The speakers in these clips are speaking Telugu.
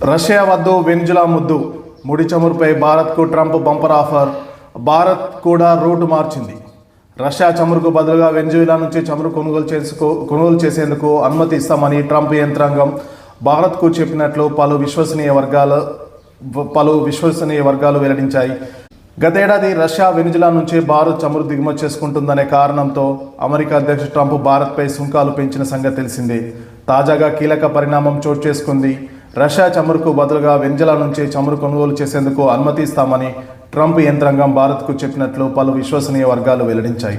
రష్యా వద్దు వెనిజులా ముద్దు, ముడి చమురుపై భారత్కు ట్రంప్ బంపర్ ఆఫర్. భారత్ కూడా రూటు మార్చింది. రష్యా చమురుకు బదులుగా వెనిజులా నుంచి చమురు కొనుగోలు చేసేందుకు అనుమతి ఇస్తామని ట్రంప్ యంత్రాంగం భారత్కు చెప్పినట్లు పలు విశ్వసనీయ వర్గాలు వెల్లడించాయి. గతేడాది రష్యా వెనిజులా నుంచి భారత్ చమురు దిగుమతి చేసుకుంటుందనే కారణంతో అమెరికా అధ్యక్షుడు ట్రంప్ భారత్పై సుంకాలు పెంచిన సంగతి తెలిసిందే. తాజాగా కీలక పరిణామం చోటు చేసుకుంది. రష్యా చమురుకు బదులుగా వెనిజులా నుంచి చమురు కొనుగోలు చేసేందుకు అనుమతి ఇస్తామని ట్రంప్ యంత్రాంగం భారత్కు చెప్పినట్లు పలు విశ్వసనీయ వర్గాలు వెల్లడించాయి.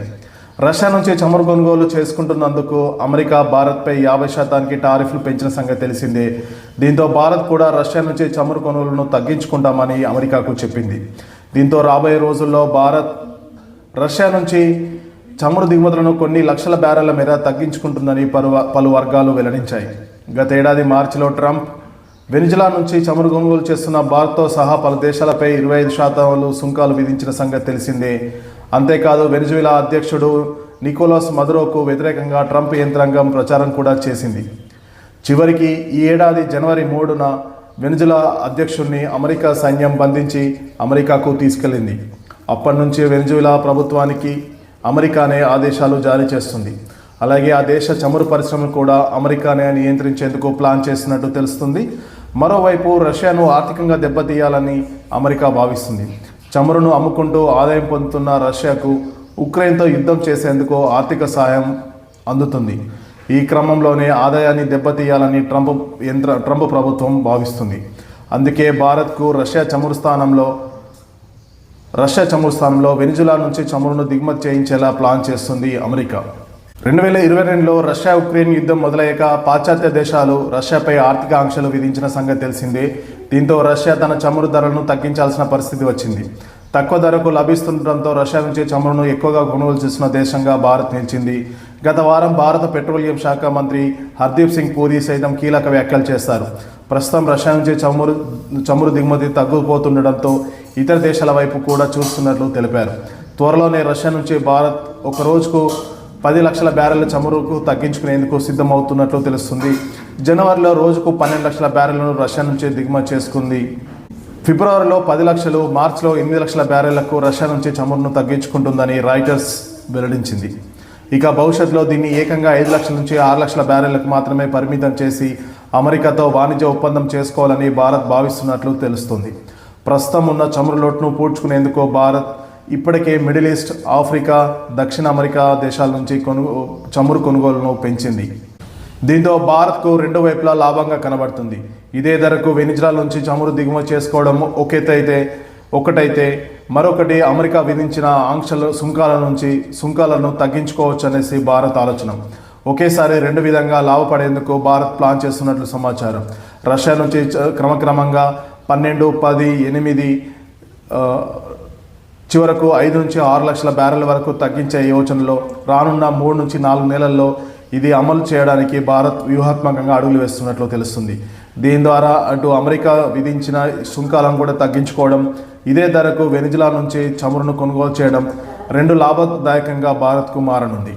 రష్యా నుంచి చమురు కొనుగోలు చేసుకుంటున్నందుకు అమెరికా భారత్పై 50% టారిఫ్లు పెంచిన సంగతి తెలిసిందే. దీంతో భారత్ కూడా రష్యా నుంచి చమురు కొనుగోలును తగ్గించుకుంటామని అమెరికాకు చెప్పింది. దీంతో రాబోయే రోజుల్లో భారత్ రష్యా నుంచి చమురు దిగుమతులను కొన్ని లక్షల బ్యారెళ్ల మేర తగ్గించుకుంటుందని పలు వర్గాలు వెల్లడించాయి. గతేడాది మార్చిలో ట్రంప్ వెనిజులా నుంచి చమురు కొనుగోలు చేస్తున్న భారత్తో సహా పలు దేశాలపై 25% సుంకాలు విధించిన సంగతి తెలిసిందే. అంతేకాదు వెనిజులా అధ్యక్షుడు నికోలస్ మదురోకు వ్యతిరేకంగా ట్రంప్ యంత్రాంగం ప్రచారం కూడా చేసింది. చివరికి ఈ ఏడాది జనవరి 3న వెనిజులా అధ్యక్షుడిని అమెరికా సైన్యం బంధించి అమెరికాకు తీసుకెళ్లింది. అప్పటి నుంచి వెనిజులా ప్రభుత్వానికి అమెరికానే ఆదేశాలు జారీ చేస్తుంది. అలాగే ఆ దేశ చమురు పరిశ్రమను కూడా అమెరికానే నియంత్రించేందుకు ప్లాన్ చేసినట్టు తెలుస్తుంది. మరోవైపు రష్యాను ఆర్థికంగా దెబ్బతీయాలని అమెరికా భావిస్తుంది. చమురును అమ్ముకుంటూ ఆదాయం పొందుతున్న రష్యాకు ఉక్రెయిన్తో యుద్ధం చేసేందుకు ఆర్థిక సాయం అందుతుంది. ఈ క్రమంలోనే ఆదాయాన్ని దెబ్బతీయాలని ట్రంప్ ప్రభుత్వం భావిస్తుంది. అందుకే భారత్కు రష్యా చమురు స్థానంలో వెనిజులా నుంచి చమురును దిగుమతి చేయించేలా ప్లాన్ చేస్తుంది అమెరికా. 2022లో రష్యా ఉక్రెయిన్ యుద్ధం మొదలయ్యాక పాశ్చాత్య దేశాలు రష్యాపై ఆర్థిక ఆంక్షలు విధించిన సంగతి తెలిసిందే. దీంతో రష్యా తన చమురు ధరలను తగ్గించాల్సిన పరిస్థితి వచ్చింది. తక్కువ ధరకు లభిస్తుండటంతో రష్యా నుంచి చమురును ఎక్కువగా కొనుగోలు చేస్తున్న దేశంగా భారత్ నిలిచింది. గత వారం భారత పెట్రోలియం శాఖ మంత్రి హర్దీప్ సింగ్ పూరి సైతం కీలక వ్యాఖ్యలు చేశారు. ప్రస్తుతం రష్యా నుంచి చమురు దిగుమతి తగ్గిపోతుండటంతో ఇతర దేశాల వైపు కూడా చూస్తున్నట్లు తెలిపారు. త్వరలోనే రష్యా నుంచి భారత్ ఒక రోజుకు 10 లక్షల బ్యారెళ్ల చమురుకు తగ్గించుకునేందుకు సిద్ధమవుతున్నట్లు తెలుస్తుంది. జనవరిలో రోజుకు 12 లక్షల బ్యారెళ్లను రష్యా నుంచి దిగుమతి చేసుకుంది. ఫిబ్రవరిలో 10 లక్షలు, మార్చిలో 8 లక్షల బ్యారెళ్లకు రష్యా నుంచి చమురును తగ్గించుకుంటుందని రాయిటర్స్ వెల్లడించింది. ఇక భవిష్యత్తులో దీన్ని ఏకంగా 5 లక్షల నుంచి 6 లక్షల బ్యారెళ్లకు మాత్రమే పరిమితం చేసి అమెరికాతో వాణిజ్య ఒప్పందం చేసుకోవాలని భారత్ భావిస్తున్నట్లు తెలుస్తుంది. ప్రస్తుతం ఉన్న చమురు లోటును పూడ్చుకునేందుకు భారత్ ఇప్పటికే మిడిల్ ఈస్ట్, ఆఫ్రికా, దక్షిణ అమెరికా దేశాల నుంచి చమురు కొనుగోలును పెంచింది. దీంతో భారత్కు రెండు వైపులా లాభంగా కనబడుతుంది. ఇదే ధరకు వెనిజులా నుంచి చమురు దిగుమతి చేసుకోవడం ఒకటైతే మరొకటి అమెరికా విధించిన సుంకాలను తగ్గించుకోవచ్చు అనేసి భారత్ ఆలోచన. ఒకేసారి రెండు విధంగా లాభపడేందుకు భారత్ ప్లాన్ చేస్తున్నట్లు సమాచారం. రష్యా నుంచి క్రమక్రమంగా 12, 10, 8 చివరకు 5 నుంచి 6 లక్షల బ్యారెల వరకు తగ్గించే యోచనలో రానున్న 3 నుంచి 4 నెలల్లో ఇది అమలు చేయడానికి భారత్ వ్యూహాత్మకంగా అడుగులు వేస్తున్నట్లు తెలుస్తుంది. దీని ద్వారా అటు అమెరికా విధించిన సుంకాలను కూడా తగ్గించుకోవడం, ఇదే ధరకు వెనిజులా నుంచి చమురును కొనుగోలు చేయడం రెండు లాభదాయకంగా భారత్కు మారనుంది.